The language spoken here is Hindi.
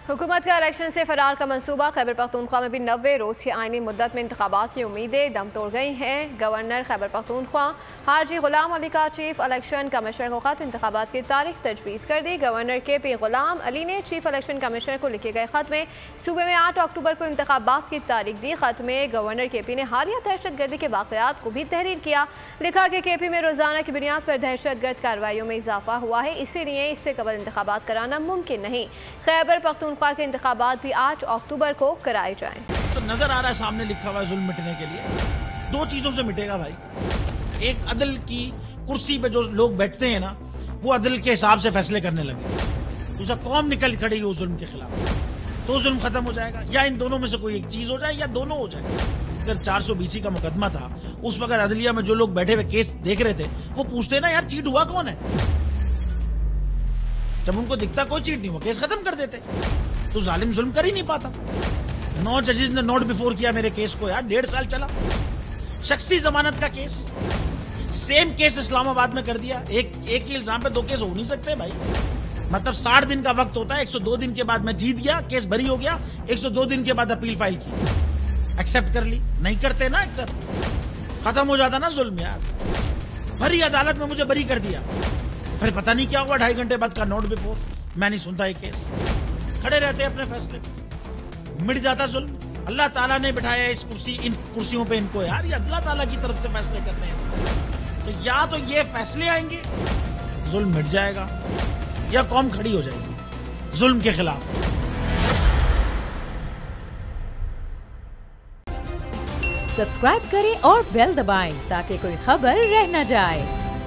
हुकूमत का इलेक्शन से फरार का मंसूबा। खैबर पख्तूनख्वा में भी 90 रोज़ की आइनी मुद्दत में इंतखाबात की उम्मीदें दम तोड़ गई हैं। गवर्नर खैबर पख्तूनख्वा हाजी गुलाम अली का चीफ इलेक्शन कमिश्नर को खत इंतखाबात की तारीख तजवीज़ कर दी। गवर्नर KP गुलाम अली ने चीफ इलेक्शन कमिश्नर को लिखे गए खत में सूबे में 8 अक्टूबर को इंतखाबात की तारीख दी। खत में गवर्नर KP ने हालिया दहशतगर्दी के वाक़यात को भी तहरीर किया। लिखा कि KP में रोज़ाना की बुनियाद पर दहशतगर्द कार्रवाइयों में इजाफा हुआ है, इसीलिए इससे कबल इंतखाबात कराना मुमकिन नहीं। खैबर पख्तूनख्वा के इंतखाबात भी 8 अक्टूबर को कराए जाएं। तो नजर आ रहा है सामने लिखा हुआ है जुल्म मिटने के लिए 2 चीजों से मिटेगा भाई। एक, अदल की कुर्सी पे जो लोग बैठते हैं ना, वो अदल के हिसाब से फैसले करने लगे। दूसरा, कौम निकल खड़ी उस जुल्म के खिलाफ, तो जुल्म खत्म हो जाएगा। या इन दोनों में से कोई एक चीज हो जाए या दोनों हो जाए। अगर 420 का मुकदमा था, उस वक्त अदलिया में जो लोग बैठे हुए केस देख रहे थे, वो पूछते ना यार चीट हुआ कौन है। जब उनको दिखता कोई चीट नहीं हुआ, केस खत्म कर देते। तो जालिम जुल्म कर ही नहीं पाता। 9 जजेस ने नोट बिफोर किया मेरे केस को यार, 1.5 साल चला। शख्सी जमानत का केस, सेम केस इस्लामाबाद में कर दिया। एक ही इल्जाम पे 2 केस हो नहीं सकते भाई। मतलब 60 दिन का वक्त होता है। 102 दिन के बाद मैं जीत गया, केस बरी हो गया। 102 दिन के बाद अपील फाइल की, एक्सेप्ट कर ली। नहीं करते ना एक्सेप्ट, खत्म हो जाता ना जुल्म यार। भरी अदालत में मुझे बरी कर दिया, फिर पता नहीं क्या हुआ, 2.5 घंटे बाद का नोट बिफोर। मैं नहीं सुनता ये केस, खड़े रहते अपने फैसले पे, मिट जाता जुल्म। अल्लाह ताला ने बिठाया इन कुर्सियों पे इनको यार, ये अल्लाह ताला की तरफ से फैसले करने हैं। तो या तो ये फैसले आएंगे, जुल्म मिट जाएगा, या कौम खड़ी हो जाएगी जुल्म के खिलाफ। सब्सक्राइब करें और बेल दबाएं ताकि कोई खबर रह न जाए।